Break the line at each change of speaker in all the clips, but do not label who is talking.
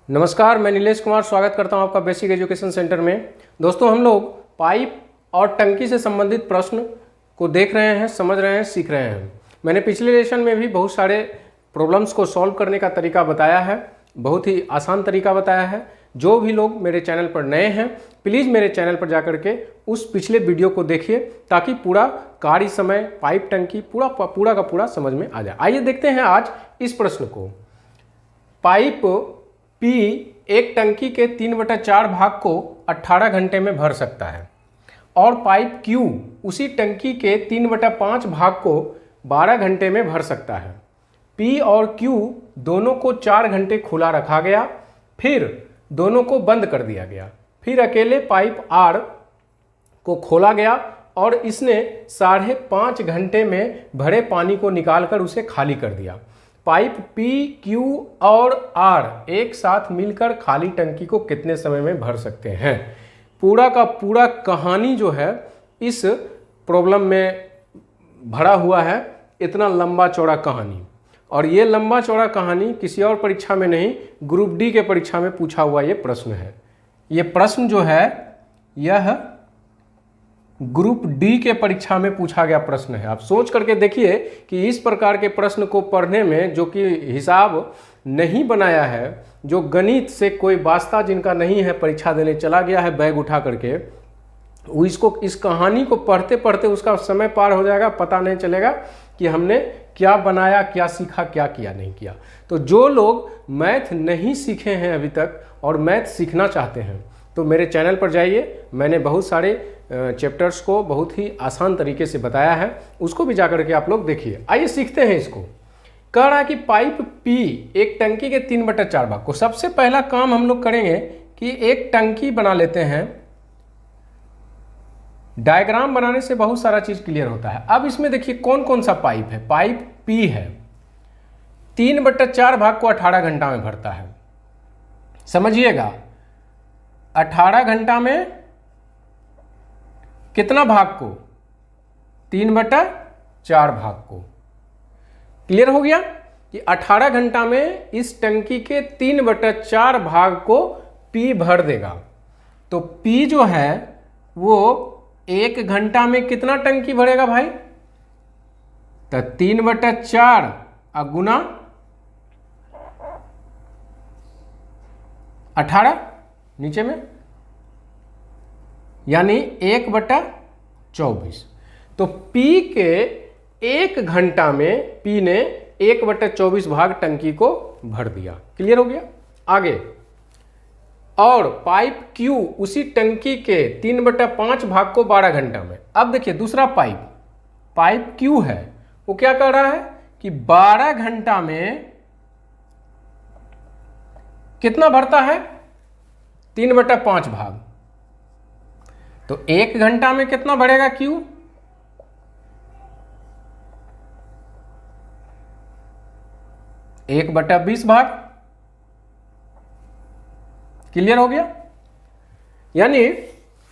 नमस्कार, मैं नीलेश कुमार स्वागत करता हूं आपका बेसिक एजुकेशन सेंटर में। दोस्तों, हम लोग पाइप और टंकी से संबंधित प्रश्न को देख रहे हैं, समझ रहे हैं, सीख रहे हैं। मैंने पिछले लेसन में भी बहुत सारे प्रॉब्लम्स को सॉल्व करने का तरीका बताया है, बहुत ही आसान तरीका बताया है। जो भी लोग मेरे चैनल पर नए हैं, प्लीज़ मेरे चैनल पर जाकर के उस पिछले वीडियो को देखिए ताकि पूरा कार्य समय, पाइप, टंकी पूरा का पूरा समझ में आ जाए। आइए देखते हैं आज इस प्रश्न को। पाइप P एक टंकी के 3/4 भाग को 18 घंटे में भर सकता है और पाइप Q उसी टंकी के 3/5 भाग को 12 घंटे में भर सकता है। P और Q दोनों को 4 घंटे खुला रखा गया, फिर दोनों को बंद कर दिया गया। फिर अकेले पाइप R को खोला गया और इसने 5.5 घंटे में भरे पानी को निकालकर उसे खाली कर दिया। पाइप P, Q और R एक साथ मिलकर खाली टंकी को कितने समय में भर सकते हैं? पूरा का पूरा कहानी जो है इस प्रॉब्लम में भरा हुआ है, इतना लंबा चौड़ा कहानी। और ये लंबा चौड़ा कहानी किसी और परीक्षा में नहीं, ग्रुप डी के परीक्षा में पूछा हुआ ये प्रश्न है। ये प्रश्न जो है यह ग्रुप डी के परीक्षा में पूछा गया प्रश्न है। आप सोच करके देखिए कि इस प्रकार के प्रश्न को पढ़ने में, जो कि हिसाब नहीं बनाया है, जो गणित से कोई वास्ता जिनका नहीं है, परीक्षा देने चला गया है बैग उठा करके, वो इस कहानी को पढ़ते पढ़ते उसका समय पार हो जाएगा, पता नहीं चलेगा कि हमने क्या बनाया, क्या सीखा, क्या किया, नहीं किया। तो जो लोग मैथ नहीं सीखे हैं अभी तक और मैथ सीखना चाहते हैं तो मेरे चैनल पर जाइए। मैंने बहुत सारे चैप्टर्स को बहुत ही आसान तरीके से बताया है, उसको भी जाकर के आप लोग देखिए। आइए सीखते हैं इसको। कह रहा है कि पाइप P एक टंकी के 3/4 भाग को, सबसे पहला काम हम लोग करेंगे कि एक टंकी बना लेते हैं। डायग्राम बनाने से बहुत सारा चीज क्लियर होता है। अब इसमें देखिए कौन कौन सा पाइप है। पाइप P है, 3/4 भाग को 18 घंटा में भरता है। समझिएगा, 18 घंटा में कितना भाग को? 3/4 भाग को। क्लियर हो गया कि 18 घंटा में इस टंकी के 3/4 भाग को P भर देगा। तो P जो है वो 1 घंटा में कितना टंकी भरेगा भाई? तो 3/4 गुना 18 नीचे में, यानी 1/24। तो P के 1 घंटा में P ने 1/24 भाग टंकी को भर दिया। क्लियर हो गया? आगे, और पाइप Q उसी टंकी के 3/5 भाग को 12 घंटा में। अब देखिए दूसरा पाइप Q है, वो क्या कर रहा है कि 12 घंटा में कितना भरता है? 3/5 भाग। तो 1 घंटा में कितना भरेगा Q? 1/20 भाग। क्लियर हो गया? यानी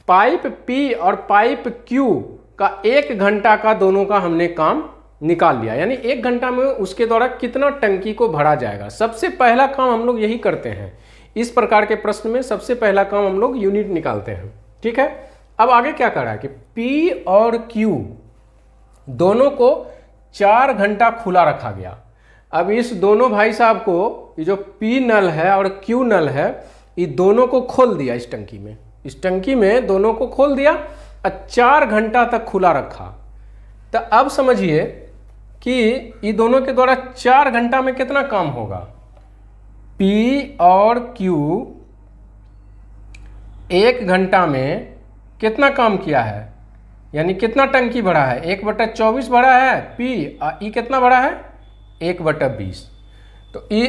पाइप P और पाइप Q का 1 घंटा का दोनों का हमने काम निकाल लिया। यानी 1 घंटा में उसके द्वारा कितना टंकी को भरा जाएगा। सबसे पहला काम हम लोग यही करते हैं। इस प्रकार के प्रश्न में सबसे पहला काम हम लोग यूनिट निकालते हैं। ठीक है? अब आगे क्या कर रहा है कि P और Q दोनों को 4 घंटा खुला रखा गया। अब इस दोनों भाई साहब को, ये जो P नल है और Q नल है, ये दोनों को खोल दिया इस टंकी में। इस टंकी में दोनों को खोल दिया और 4 घंटा तक खुला रखा। तो अब समझिए कि ये दोनों के द्वारा 4 घंटा में कितना काम होगा। P और Q 1 घंटा में कितना काम किया है, यानी कितना टंकी भरा है? 1/24 भरा है P, और ई कितना भरा है? 1/20। तो ई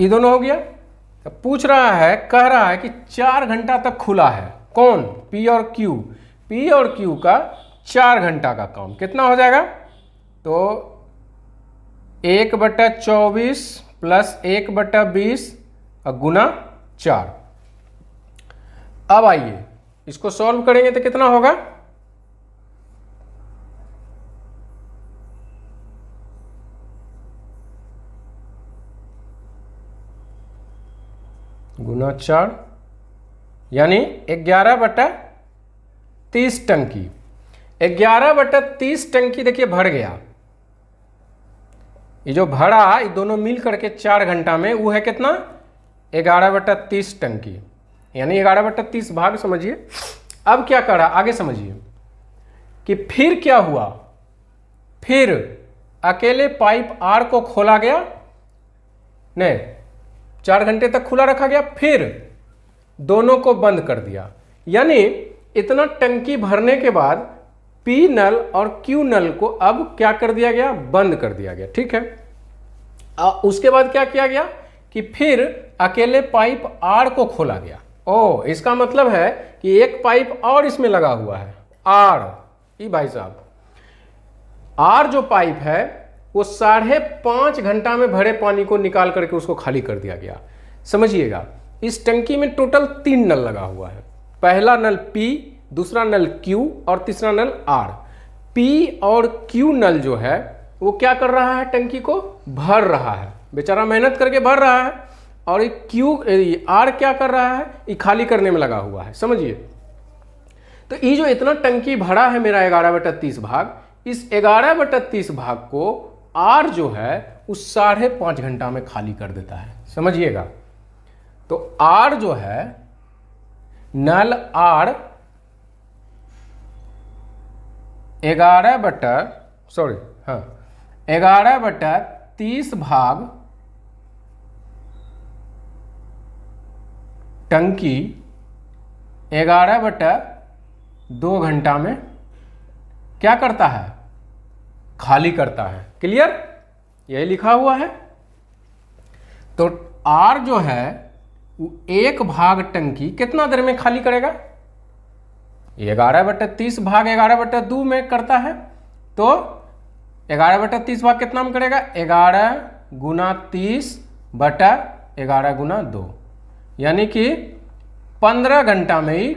दोनों हो गया। तो पूछ रहा है, कह रहा है कि 4 घंटा तक खुला है। कौन? P और Q। P और Q का 4 घंटा का काम कितना हो जाएगा? तो 1/24 प्लस 1/20 और गुना 4। अब आइए इसको सॉल्व करेंगे तो कितना होगा? गुना 4 यानी 11/30 टंकी। 11/30 टंकी देखिए भर गया। ये जो भरा ये दोनों मिल करके 4 घंटा में वो है कितना 11/30 टंकी, यानी 11/30 भाग समझिए। अब क्या करा आगे समझिए कि फिर क्या हुआ, फिर अकेले पाइप आर को खोला गया, नहीं 4 घंटे तक खुला रखा गया, फिर दोनों को बंद कर दिया। यानी इतना टंकी भरने के बाद पी नल और क्यू नल को अब क्या कर दिया गया, बंद कर दिया गया। ठीक है, उसके बाद क्या किया गया कि फिर अकेले पाइप आर को खोला गया। ओ इसका मतलब है कि एक पाइप और इसमें लगा हुआ है आर। ये भाई साहब आर जो पाइप है वो 5.5 घंटा में भरे पानी को निकाल करके उसको खाली कर दिया गया। समझिएगा इस टंकी में टोटल 3 नल लगा हुआ है। पहला नल P, दूसरा नल Q और तीसरा नल R। P और Q नल जो है वो क्या कर रहा है, टंकी को भर रहा है, बेचारा मेहनत करके भर रहा है, और ये R क्या कर रहा है, ये खाली करने में लगा हुआ है। समझिए तो ये जो इतना टंकी भरा है मेरा 11/30 भाग, इस 11/30 भाग को R जो है उस 5.5 घंटा में खाली कर देता है। समझिएगा तो R जो है नल R 11/30 भाग टंकी 11/2 घंटा में क्या करता है, खाली करता है। क्लियर, यही लिखा हुआ है। तो R जो है वो 1 भाग टंकी कितना देर में खाली करेगा, 11/30 भाग 11/2 में करता है, तो 11/30 भाग कितना में करेगा, 11 गुना 30/11 गुना 2, यानी कि 15 घंटा में ही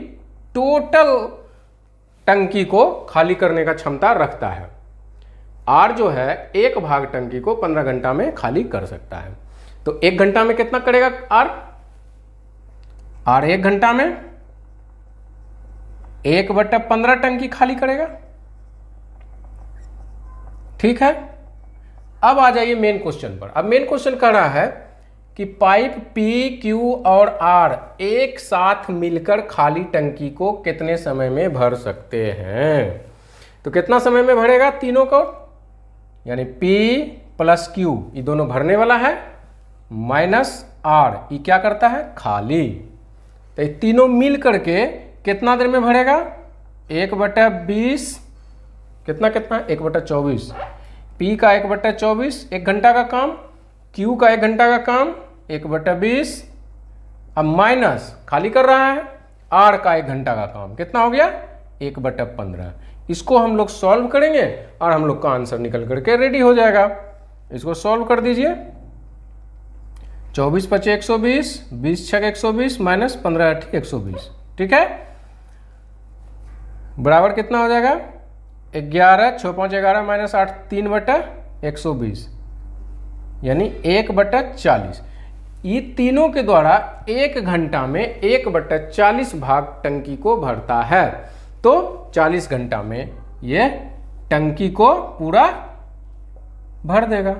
टोटल टंकी को खाली करने का क्षमता रखता है। R जो है 1 भाग टंकी को 15 घंटा में खाली कर सकता है। तो 1 घंटा में कितना करेगा R 1 घंटा में 1/15 टंकी खाली करेगा। ठीक है, अब आ जाइए मेन क्वेश्चन पर। अब मेन क्वेश्चन कह रहा है कि पाइप P, Q और R एक साथ मिलकर खाली टंकी को कितने समय में भर सकते हैं। तो कितना समय में भरेगा तीनों को, यानी P प्लस Q ये दोनों भरने वाला है, माइनस R ये क्या करता है, खाली। तो ये तीनों मिल करके कितना देर में भरेगा, 1/20 कितना 1/24, P का 1/24 1 घंटा का काम, Q का 1 घंटा का काम 1/20, अब माइनस खाली कर रहा है R का 1 घंटा का काम, कितना हो गया 1/15। इसको हम लोग सॉल्व करेंगे और हम लोग का आंसर निकल करके रेडी हो जाएगा। इसको सॉल्व कर दीजिए, 24 × 5 = 120, 20 × 6 = 120 माइनस 15 × 8 = 120। ठीक है, बराबर कितना हो जाएगा, 11 6 5 11 माइनस 8 3/120, यानी 1/40। ये तीनों के द्वारा 1 घंटा में 1/40 भाग टंकी को भरता है। तो 40 घंटा में ये टंकी को पूरा भर देगा,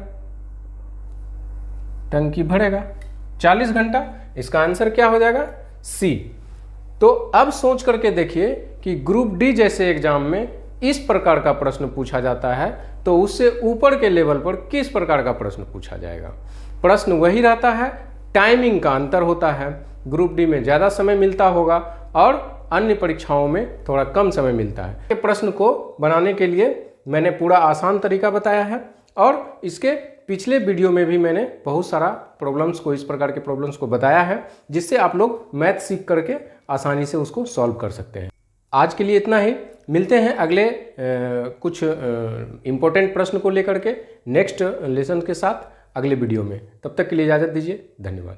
टंकी भरेगा 40 घंटा। इसका आंसर क्या हो जाएगा, सी। तो अब सोच करके देखिए कि ग्रुप डी जैसे एग्जाम में इस प्रकार का प्रश्न पूछा जाता है तो उससे ऊपर के लेवल पर किस प्रकार का प्रश्न पूछा जाएगा। प्रश्न वही रहता है, टाइमिंग का अंतर होता है। ग्रुप डी में ज़्यादा समय मिलता होगा और अन्य परीक्षाओं में थोड़ा कम समय मिलता है। ये प्रश्न को बनाने के लिए मैंने पूरा आसान तरीका बताया है और इसके पिछले वीडियो में भी मैंने बहुत सारा प्रॉब्लम्स को, इस प्रकार के प्रॉब्लम्स को बताया है, जिससे आप लोग मैथ सीख करके आसानी से उसको सॉल्व कर सकते हैं। आज के लिए इतना ही, मिलते हैं अगले कुछ इम्पोर्टेंट प्रश्न को लेकर के नेक्स्ट लेसन के साथ अगले वीडियो में। तब तक के लिए इजाज़त दीजिए, धन्यवाद।